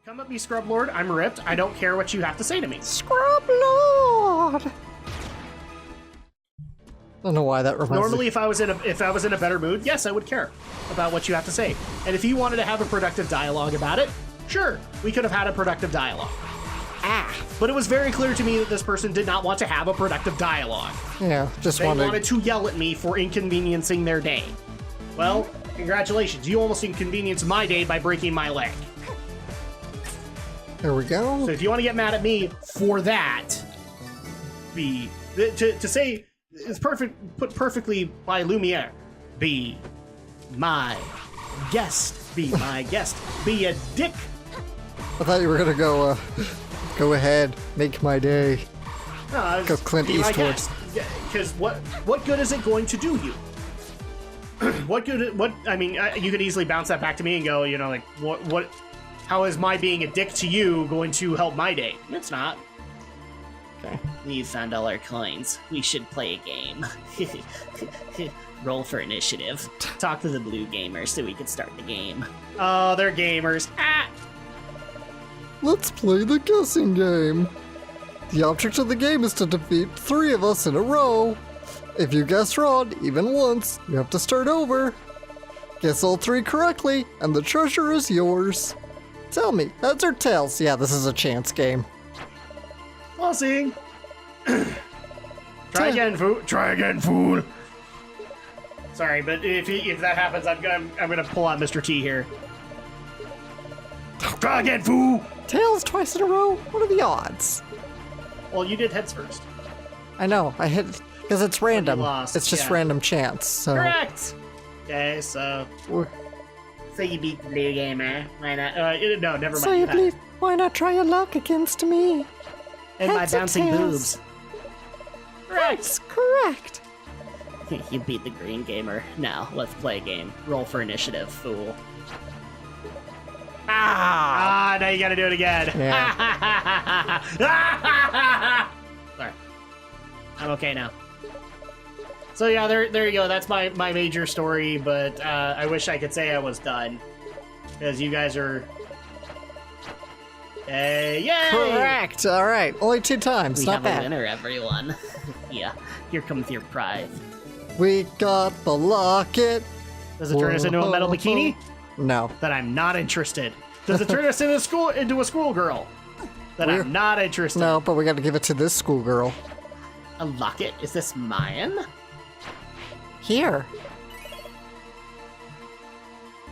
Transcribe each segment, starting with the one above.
Come at me, Scrub Lord. I'm ripped. I don't care what you have to say to me. Scrub Lord! I don't know why that reminds Normally, me. if I was in a better mood, yes, I would care about what you have to say. And if you wanted to have a productive dialogue about it, sure, we could have had a productive dialogue. But it was very clear to me that this person did not want to have a productive dialogue. Yeah, They wanted to yell at me for inconveniencing their day. Well, congratulations. You almost inconvenienced my day by breaking my leg. There we go. So if you want to get mad at me for that, to say it's perfect, put perfectly by Lumiere. Be my guest. Be my guest. Be a dick. I thought you were gonna go. Go ahead, make my day. No, go Clint Eastwood. Because what good is it going to do you? What good? What I mean, you could easily bounce that back to me and go, you know, like what? How is my being a dick to you going to help my day? It's not. Okay. We found all our coins. We should play a game. Roll for initiative. Talk to the blue gamers so we can start the game. Oh, they're gamers. Ah! Let's play the guessing game. The object of the game is to defeat 3 of us in a row. If you guess wrong even once, you have to start over. Guess all 3 correctly, and the treasure is yours. Tell me, heads or tails? Yeah, this is a chance game. We'll see. Try again, fool. Try again, fool. Sorry, but if that happens, I'm gonna pull out Mr. T here. Try again, fool. Tails twice in a row? What are the odds? Well, you did heads first. I know, I hit because it's random. Lost, It's just yeah. random chance. So. Correct. Okay, so you beat the blue gamer. Why not? No, never mind. So you believe? Why not try your luck against me? And my Heads or bouncing tails? boobs. That's correct. You beat the green gamer. Now, let's play a game. Roll for initiative, fool. Ah! Now you gotta do it again. Yeah. Sorry. I'm okay now. So yeah, there you go. That's my major story, but I wish I could say I was done. Because you guys are... Yay! Correct. All right. Only 2 times. We Not have bad. a winner, everyone. Yeah, here comes your prize. We got the locket. Does it turn us into a metal bikini? No. That I'm not interested. Does it turn us into a schoolgirl? That I'm not interested. No, but we got to give it to this schoolgirl. A locket? Is this mine? Here.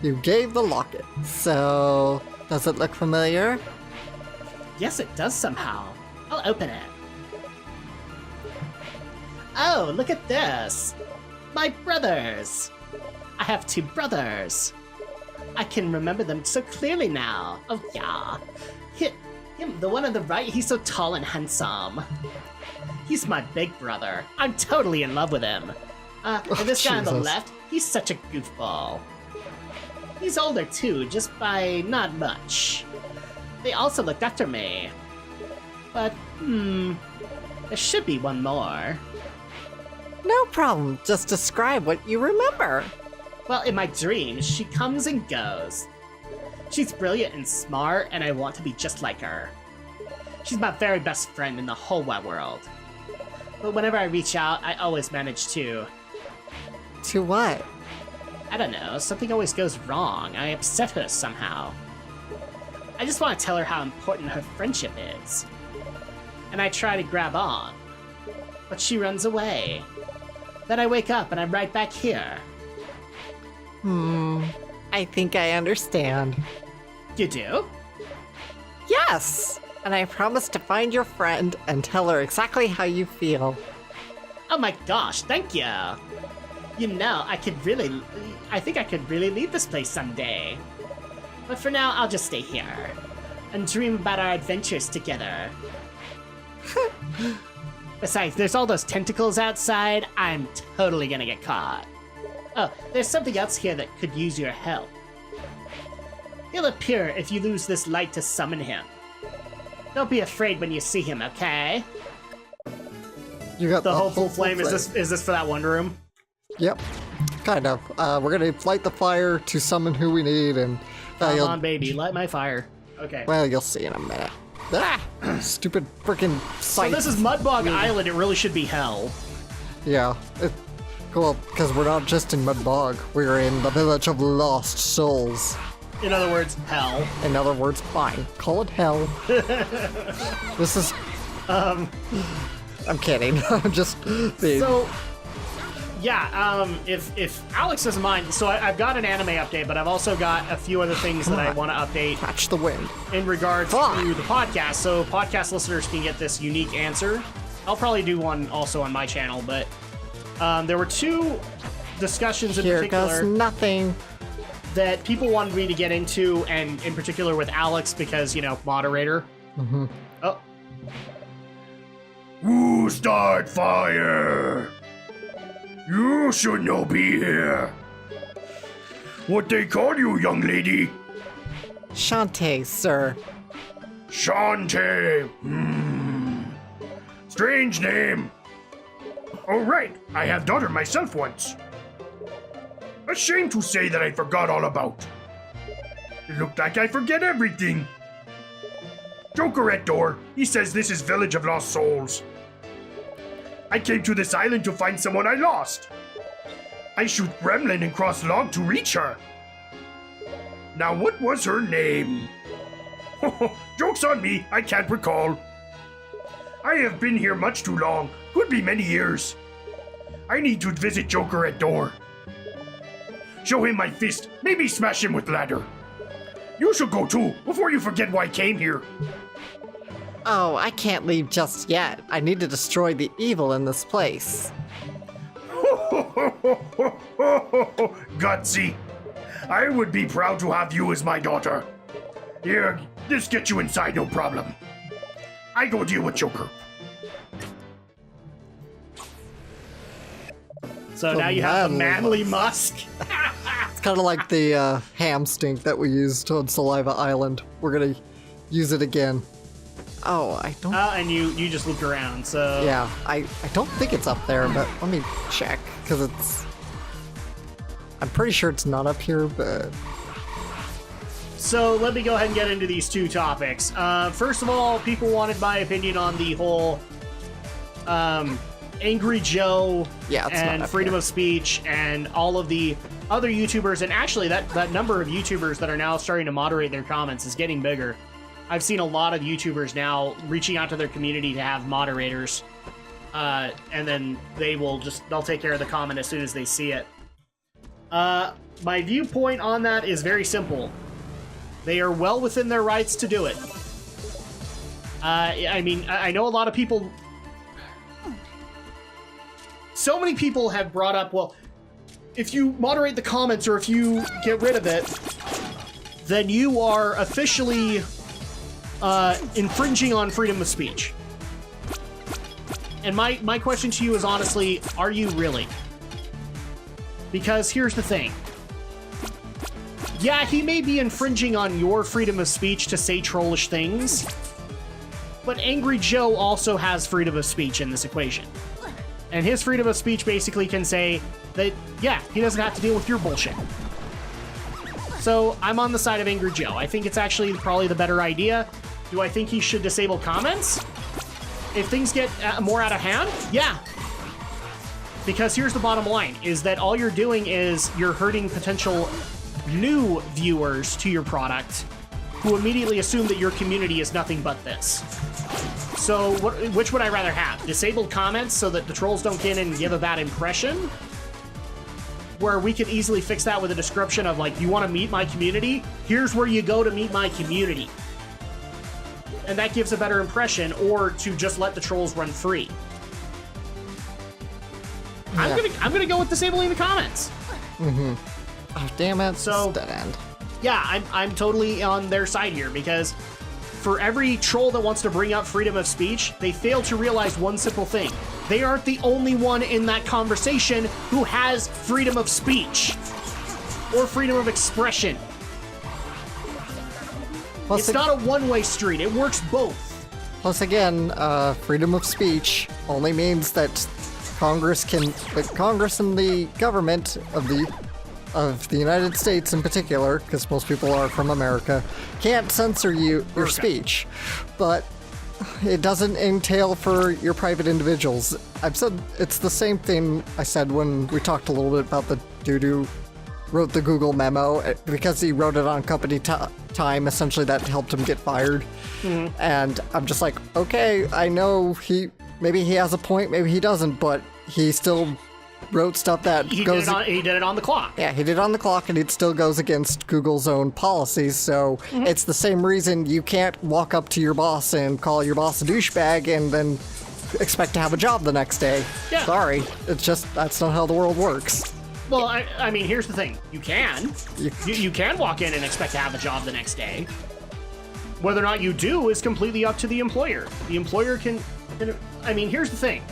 You gave the locket. So, does it look familiar? Yes, it does somehow. I'll open it. Oh, look at this. My brothers. I have 2 brothers. I can remember them so clearly now. Oh, yeah. Him, the one on the right, he's so tall and handsome. He's my big brother. I'm totally in love with him. And this guy on the Jesus. left, he's such a goofball. He's older too, just by not much. They also looked after me. But, there should be one more. No problem. Just describe what you remember. Well, in my dreams, she comes and goes. She's brilliant and smart, and I want to be just like her. She's my very best friend in the whole wide world. But whenever I reach out, I always manage to... To what? I don't know, something always goes wrong. I upset her somehow. I just want to tell her how important her friendship is. And I try to grab on. But she runs away. Then I wake up and I'm right back here. I think I understand. You do? Yes! And I promise to find your friend and tell her exactly how you feel. Oh my gosh, thank you! You know, I think I could really leave this place someday. But for now, I'll just stay here. And dream about our adventures together. Besides, there's all those tentacles outside. I'm totally gonna get caught. Oh, there's something else here that could use your help. He'll appear if you lose this light to summon him. Don't be afraid when you see him, okay? You got The hopeful flame. Is this for that one room? Yep. Kind of. We're gonna light the fire to summon who we need, and Come on, baby, light my fire. Okay. Well, you'll see in a minute. Ah! Stupid freaking So site. this is Mudbog Island. It really should be hell. Yeah. Well, because we're not just in Mudbog. We're in the village of Lost Souls. In other words, hell. In other words, fine. Call it hell. This is... I'm kidding. I'm just being... So, yeah, if Alex doesn't mind, so I've got an anime update, but I've also got a few other things that I want to update Catch the wind. in regards to the podcast, so podcast listeners can get this unique answer. I'll probably do one also on my channel, but there were two discussions in Here particular goes nothing. that people wanted me to get into, and in particular with Alex, because, you know, moderator. Mm-hmm. Oh. Who start fire? You should no be here. What they call you, young lady? Shantae, sir. Shantae. Strange name. Oh, right. I have daughter myself once. A shame to say that I forgot all about. It looked like I forget everything. Joker at door. He says this is Village of Lost Souls. I came to this island to find someone I lost. I shoot gremlin and cross log to reach her. Now what was her name? Joke's on me, I can't recall. I have been here much too long, could be many years. I need to visit Joker at door. Show him my fist, maybe smash him with ladder. You should go too, before you forget why I came here. Oh, I can't leave just yet. I need to destroy the evil in this place. Gutsy. I would be proud to have you as my daughter. Here, just get you inside, no problem. I go deal with Joker. So now you have the manly Musk. It's kind of like the ham stink that we used on Saliva Island. We're gonna use it again. Oh, I don't... And you just looked around, so... Yeah, I don't think it's up there, but let me check, because it's... I'm pretty sure it's not up here, but... So let me go ahead and get into these two topics. First of all, people wanted my opinion on the whole Angry Joe and freedom of speech and all of the other YouTubers. And actually, that number of YouTubers that are now starting to moderate their comments is getting bigger. I've seen a lot of YouTubers now reaching out to their community to have moderators, and then they'll take care of the comment as soon as they see it. My viewpoint on that is very simple. They are well within their rights to do it. I mean, I know a lot of people... So many people have brought up, well, if you moderate the comments or if you get rid of it, then you are officially infringing on freedom of speech. And my question to you is honestly, are you really? Because here's the thing. Yeah, he may be infringing on your freedom of speech to say trollish things, but Angry Joe also has freedom of speech in this equation. And his freedom of speech basically can say that, yeah, he doesn't have to deal with your bullshit. So I'm on the side of Angry Joe. I think it's actually probably the better idea. Do I think he should disable comments? If things get more out of hand? Yeah. Because here's the bottom line, is that all you're doing is you're hurting potential new viewers to your product who immediately assume that your community is nothing but this. So which would I rather have? Disabled comments so that the trolls don't get in and give a bad impression? Where we could easily fix that with a description of like, you want to meet my community? Here's where you go to meet my community. And that gives a better impression, or to just let the trolls run free. Yeah. I'm gonna go with disabling the comments. Mm-hmm. Oh, damn it. So, dead end. Yeah, I'm totally on their side here, because for every troll that wants to bring up freedom of speech, they fail to realize one simple thing. They aren't the only one in that conversation who has freedom of speech or freedom of expression. Plus, it's not a one-way street. It works both. Plus, again, freedom of speech only means that Congress and the government of the of the United States in particular, because most people are from America, can't censor your speech. But it doesn't entail for your private individuals. I've said it's the same thing I said when we talked a little bit about the dude who wrote the Google memo. Because he wrote it on company time, essentially that helped him get fired. And I'm just like, okay, I know maybe he has a point, maybe he doesn't, but he still wrote stuff that he did it on the clock. Yeah, he did it on the clock, and it still goes against Google's own policies, so it's the same reason you can't walk up to your boss and call your boss a douchebag and then expect to have a job the next day. Yeah. Sorry, it's just, that's not how the world works. Well, I mean, here's the thing. You can. You can walk in and expect to have a job the next day. Whether or not you do is completely up to the employer. The employer can... I mean, here's the thing.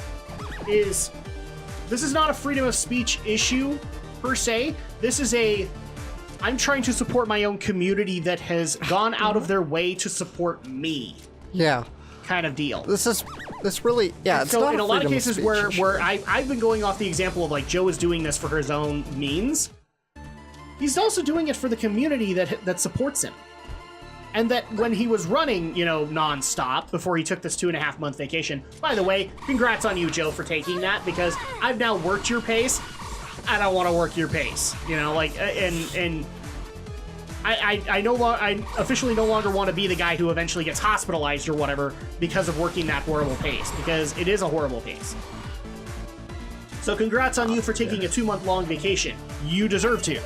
This is not a freedom of speech issue, per se. This is I'm trying to support my own community that has gone out of their way to support me. Yeah. Kind of deal. This really, yeah, it's so not in a lot of cases where issue. I've been going off the example of like Joe is doing this for his own means, he's also doing it for the community that supports him. And that when he was running, nonstop before he took this 2.5-month vacation. By the way, congrats on you, Joe, for taking that, because I've now worked your pace. I don't want to work your pace, and I officially no longer want to be the guy who eventually gets hospitalized or whatever because of working that horrible pace, because it is a horrible pace. So congrats on you for taking a 2-month-long vacation. You deserve to.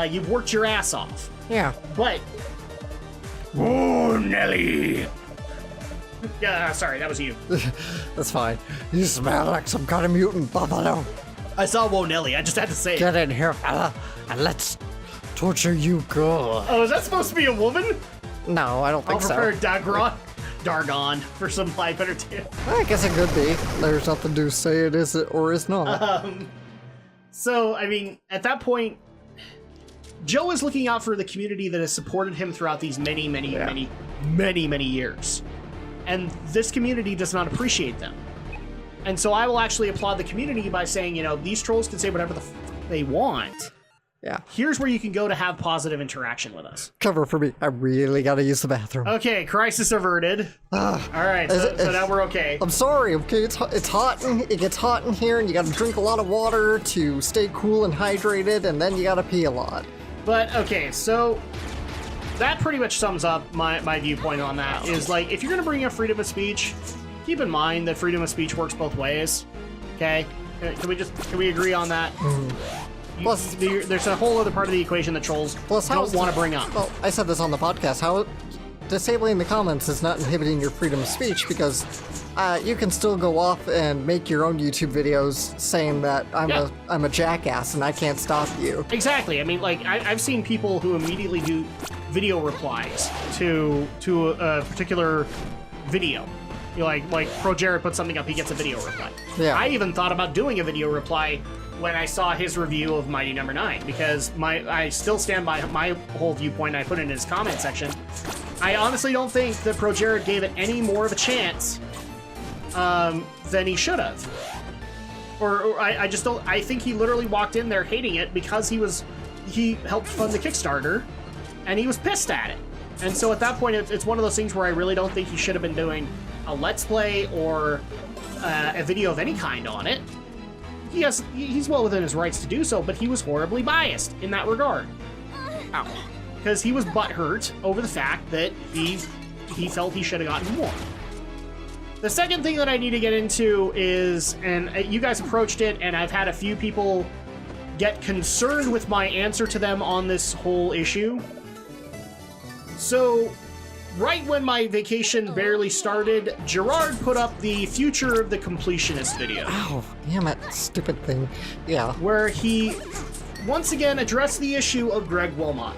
You've worked your ass off. Yeah. But... Oh, Nelly! Yeah, sorry, that was you. That's fine. You smell like some kind of mutant buffalo. I saw Whoa Nelly, I just had to say it. Get in here, fella, and let's torture you good. Oh, is that supposed to be a woman? No, I don't think so. I'll prepare Dargon for some 502. I guess it could be. There's nothing to say it is or is not. So, I mean, at that point, Joe is looking out for the community that has supported him throughout these many years. And this community does not appreciate them. And so I will actually applaud the community by saying, these trolls can say whatever the they want. Yeah. Here's where you can go to have positive interaction with us. Cover for me. I really gotta use the bathroom. Okay, crisis averted. All right, so now we're okay. I'm sorry, okay? It's hot, it gets hot in here, and you gotta drink a lot of water to stay cool and hydrated, and then you gotta pee a lot. But, okay, so that pretty much sums up my viewpoint on that, is like, if you're gonna bring up freedom of speech, keep in mind that freedom of speech works both ways, okay? Can we agree on that? Plus, there's a whole other part of the equation that trolls don't want to bring up. Well, I said this on the podcast, how disabling the comments is not inhibiting your freedom of speech, because you can still go off and make your own YouTube videos saying that I'm a jackass and I can't stop you. Exactly. I mean, like, I've seen people who immediately do video replies to a particular video. Like Pro Jared puts something up, he gets a video reply. Yeah. I even thought about doing a video reply when I saw his review of Mighty Number 9, because I still stand by my whole viewpoint. I put it in his comment section. I honestly don't think that Pro Jared gave it any more of a chance than he should have. Or I just don't. I think he literally walked in there hating it because he helped fund the Kickstarter, and he was pissed at it. And so at that point, it's one of those things where I really don't think he should have been doing a Let's Play or a video of any kind on it. He's well within his rights to do so, but he was horribly biased in that regard. Because he was butthurt over the fact that he felt he should have gotten more. The second thing that I need to get into is, and you guys approached it, and I've had a few people get concerned with my answer to them on this whole issue. So, right when my vacation barely started, Gerard put up the Future of the Completionist video. Oh, damn it, stupid thing. Yeah. Where he, once again, addressed the issue of Greg Wilmot.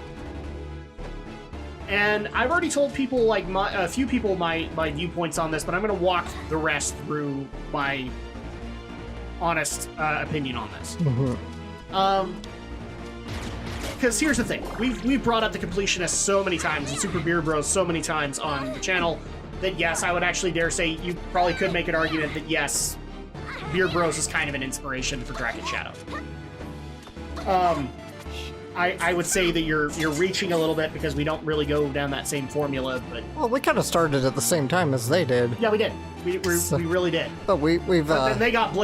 And I've already told people, like, a few people my viewpoints on this, but I'm going to walk the rest through my honest opinion on this. Because here's the thing, we've brought up the Completionists so many times, and Super Beer Bros so many times on the channel, that yes, I would actually dare say you probably could make an argument that yes, Beer Bros is kind of an inspiration for Drak and Shadow. I would say that you're reaching a little bit because we don't really go down that same formula, but Well, we kind of started at the same time as they did. yeah, we did. We really did. But we've But then they got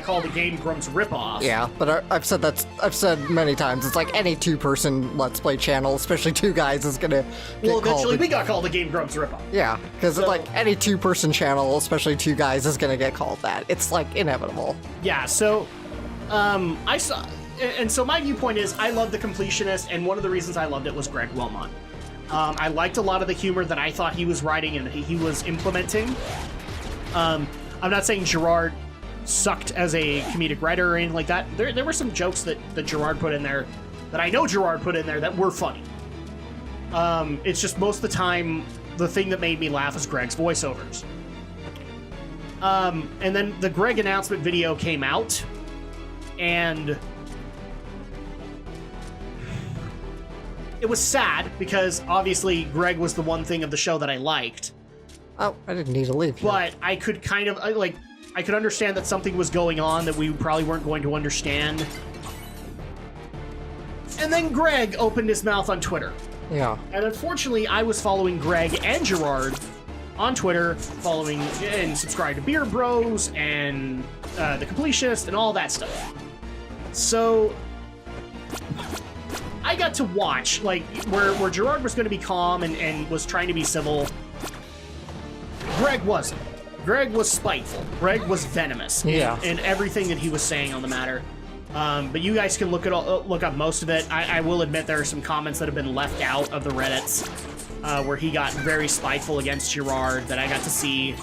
called the Game Grumps ripoff. yeah. But I've said many times it's like any two-person Let's Play channel, especially two guys, is gonna get Well, eventually called. we got called the Game Grumps ripoff. Yeah, because So- like any two-person channel, especially two guys, is gonna get called that. It's like inevitable. Yeah. So, I saw, and so my viewpoint is I love the Completionist, and one of the reasons I loved it was Greg Wilmot. I liked a lot of the humor that I thought he was writing and he was implementing. I'm not saying Gerard sucked as a comedic writer or anything like that. There were some jokes that Gerard put in there, that I know Gerard put in there, that were funny. It's just most of the time, the thing that made me laugh was Greg's voiceovers. And then the Greg announcement video came out, and it was sad because obviously Greg was the one thing of the show that I liked, Oh, I didn't need to leave. Here. but I could kind of I could understand that something was going on that we probably weren't going to understand. And then Greg opened his mouth on Twitter. Yeah. And unfortunately, I was following Greg and Gerard on Twitter, following and subscribed to Beer Bros and The Completionist and all that stuff. So I got to watch, like, where Gerard was going to be calm and was trying to be civil. Greg wasn't. Greg was spiteful. Greg was venomous in everything that he was saying on the matter. But you guys can look up most of it. I will admit there are some comments that have been left out of the Reddits where he got very spiteful against Gerard that I got to see.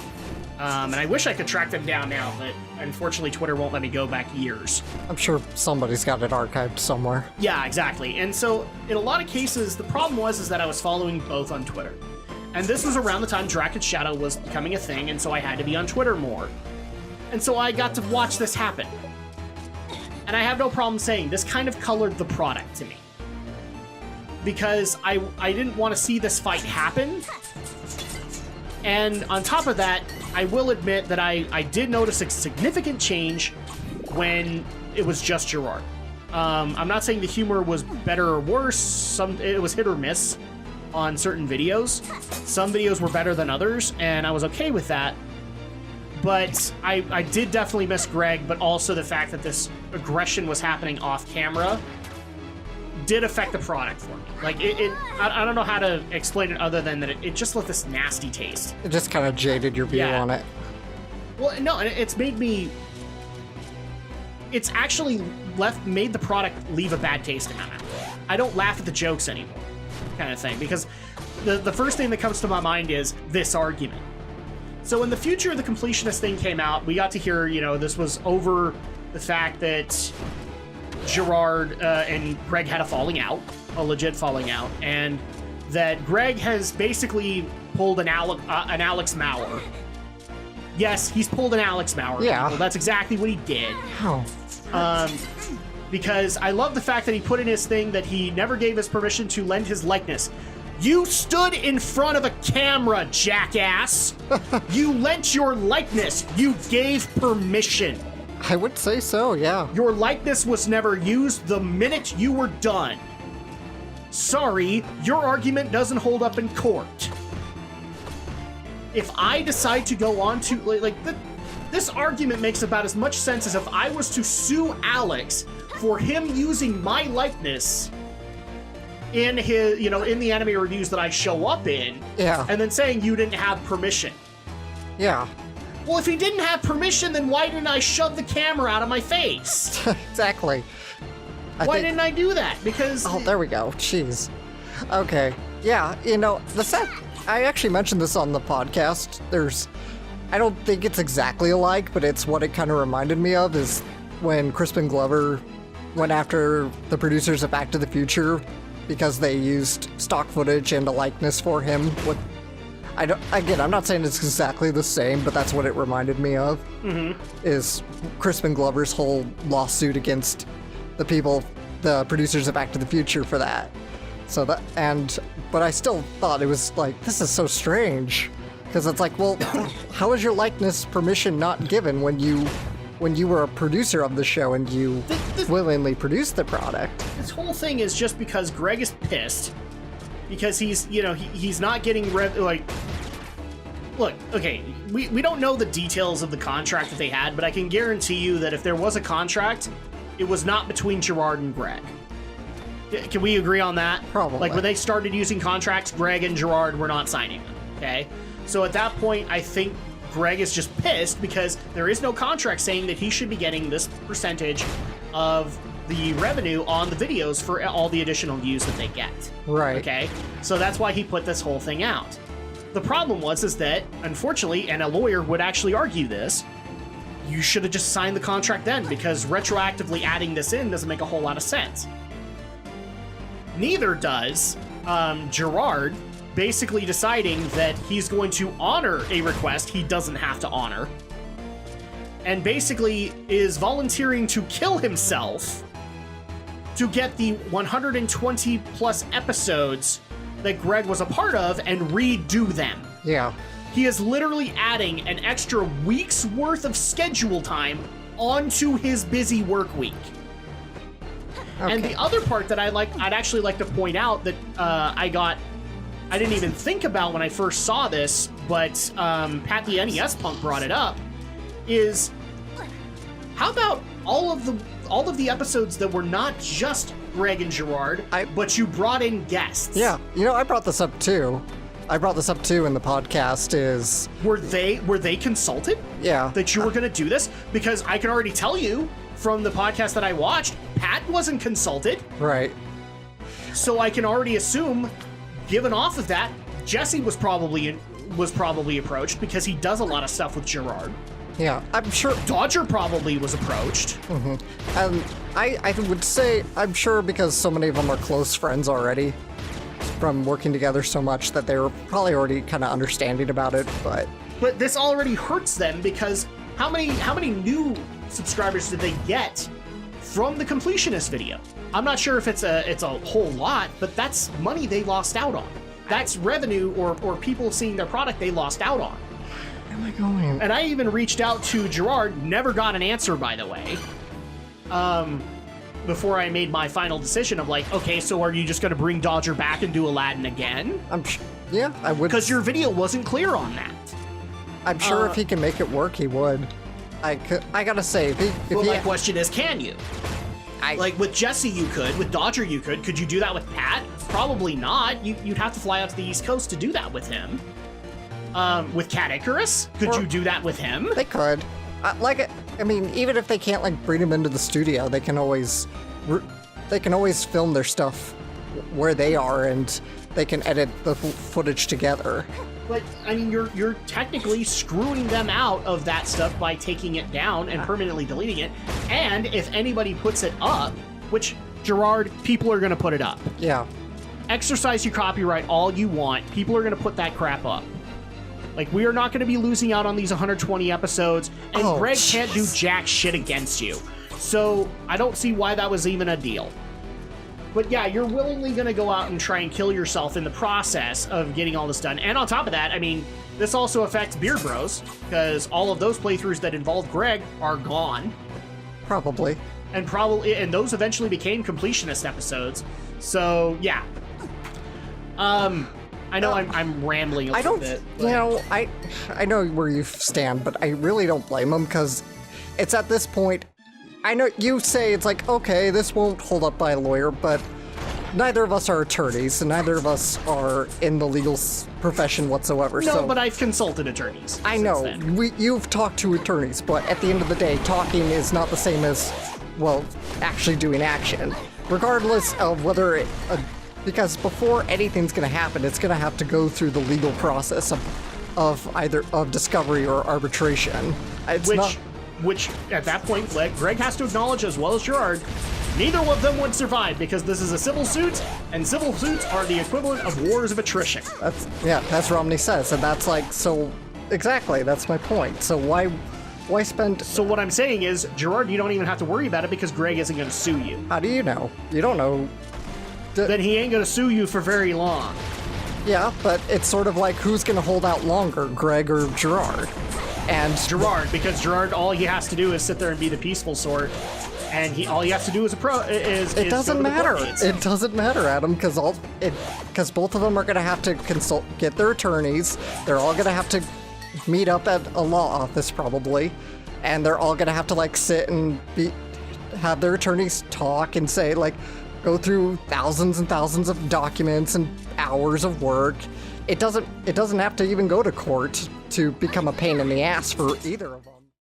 And I wish I could track them down now, but unfortunately Twitter won't let me go back years. I'm sure somebody's got it archived somewhere. Yeah, exactly. And so in a lot of cases, the problem was that I was following both on Twitter. And this was around the time Drak and Shadow was becoming a thing, and so I had to be on Twitter more. And so I got to watch this happen. And I have no problem saying this kind of colored the product to me. Because I didn't want to see this fight happen. And on top of that, I will admit that I did notice a significant change when it was just Gerard. I'm not saying the humor was better or worse. It was hit or miss on certain videos. Some videos were better than others, and I was okay with that. But I did definitely miss Greg, but also the fact that this aggression was happening off camera did affect the product for me. Like, I don't know how to explain it other than that it just left this nasty taste. It just kind of jaded your view on it. Well, no, it's made me... It's actually made the product leave a bad taste in my mouth. I don't laugh at the jokes anymore, kind of thing, because the first thing that comes to my mind is this argument. So when the Future of the Completionist thing came out, we got to hear, this was over the fact that Gerard and Greg had a falling out, a legit falling out, and that Greg has basically pulled an Alex Maurer. Yes, he's pulled an Alex Maurer. Yeah. Well, that's exactly what he did. Oh. Because I love the fact that he put in his thing that he never gave us permission to lend his likeness. You stood in front of a camera, jackass! You lent your likeness! You gave permission! I would say so, yeah. Your likeness was never used the minute you were done. Sorry, your argument doesn't hold up in court. If I decide to go on to, this argument makes about as much sense as if I was to sue Alex for him using my likeness in his, in the anime reviews that I show up in. Yeah. And then saying you didn't have permission. Yeah. Well, if he didn't have permission, then why didn't I shove the camera out of my face? Exactly. Why didn't I do that? Because... Oh, there we go. Jeez. Okay. Yeah, the set... I actually mentioned this on the podcast. I don't think it's exactly alike, but it's what it kind of reminded me of is when Crispin Glover went after the producers of Back to the Future because they used stock footage and a likeness for him with... I'm not saying it's exactly the same, but that's what it reminded me of. Mm-hmm. Is Crispin Glover's whole lawsuit against the producers of Back to the Future for that. But I still thought it was like, this is so strange. Because it's like, well, how is your likeness permission not given when you were a producer of the show and you willingly produced the product? this whole thing is just because Greg is pissed because he's, you know, he's not getting like. Look, okay, we don't know the details of the contract that they had, but I can guarantee you that if there was a contract, it was not between Gerard and Greg. Can we agree on that? Probably. Like, when they started using contracts, Greg and Gerard were not signing them, okay? So at that point, I think Greg is just pissed because there is no contract saying that he should be getting this percentage of the revenue on the videos for all the additional views that they get. Right. Okay? So that's why he put this whole thing out. The problem is that, unfortunately, and a lawyer would actually argue this, you should have just signed the contract then, because retroactively adding this in doesn't make a whole lot of sense. Neither does Gerard basically deciding that he's going to honor a request he doesn't have to honor, and basically is volunteering to kill himself to get the 120 plus episodes that Greg was a part of and redo them. Yeah. He is literally adding an extra week's worth of schedule time onto his busy work week. Okay. And the other part that I'd actually like to point out that I didn't even think about when I first saw this, but Pat the NES Punk brought it up, is how about all of the episodes that were not just Greg and Gerard, but you brought in guests? Yeah, you know, I brought this up too. In the podcast is... Were they consulted? Yeah. That you were going to do this? Because I can already tell you from the podcast that I watched, Pat wasn't consulted. Right. So I can already assume, given off of that, Jesse was probably approached because he does a lot of stuff with Gerard. Yeah, I'm sure. Dodger probably was approached. Mm-hmm. And I would say I'm sure because so many of them are close friends already from working together so much that they were probably already kind of understanding about it, but this already hurts them because how many new subscribers did they get from the completionist video? I'm not sure if it's a whole lot, but that's money they lost out on. That's revenue or people seeing their product they lost out on. Where am I going? And I even reached out to Gerard, never got an answer, by the way. Before I made my final decision of like, okay, so are you just going to bring Dodger back and do Aladdin again? Yeah, I would. Because your video wasn't clear on that. I'm sure if he can make it work, he would. I gotta say, my question is, can you? Like with Jesse, you could. With Dodger, you could. Could you do that with Pat? Probably not. You'd have to fly out to the East Coast to do that with him. With Cat Icarus, could you do that with him? They could. I mean, even if they can't like bring him into the studio, they can always film their stuff where they are, and they can edit the footage together. But I mean, you're technically screwing them out of that stuff by taking it down and permanently deleting it. And if anybody puts it up, which Gerard, people are going to put it up. Yeah. Exercise your copyright all you want. People are going to put that crap up. Like, we are not going to be losing out on these 120 episodes, and Greg can't do jack shit against you. So I don't see why that was even a deal. But yeah, you're willingly going to go out and try and kill yourself in the process of getting all this done. And on top of that, I mean, this also affects Beard Bros, because all of those playthroughs that involved Greg are gone. Probably. And those eventually became completionist episodes. So yeah. I know I'm rambling a little bit. You know, I know where you stand, but I really don't blame him, because it's at this point, I know you say it's like, okay, this won't hold up by a lawyer, but neither of us are attorneys, and neither of us are in the legal profession whatsoever. No, so, but I've consulted attorneys. I know, you've talked to attorneys, but at the end of the day, talking is not the same as, well, actually doing action. Regardless of whether because before anything's going to happen, it's going to have to go through the legal process of either discovery or arbitration. Which at that point, Greg has to acknowledge, as well as Gerard, neither of them would survive because this is a civil suit, and civil suits are the equivalent of wars of attrition. That's what Romney says, and that's like, so exactly, that's my point. So why spend? So what I'm saying is, Gerard, you don't even have to worry about it because Greg isn't going to sue you. How do you know? You don't know. Then he ain't going to sue you for very long. Yeah, but it's sort of like, who's going to hold out longer, Greg or Gerard? And Gerard, because Gerard, all he has to do is sit there and be the peaceful sort. and all he has to do is It doesn't matter. It doesn't matter, Adam, because both of them are gonna have to get their attorneys. They're all gonna have to meet up at a law office probably, and they're all gonna have to like sit and have their attorneys talk and say like go through thousands and thousands of documents and hours of work. It doesn't have to even go to court to become a pain in the ass for either of them.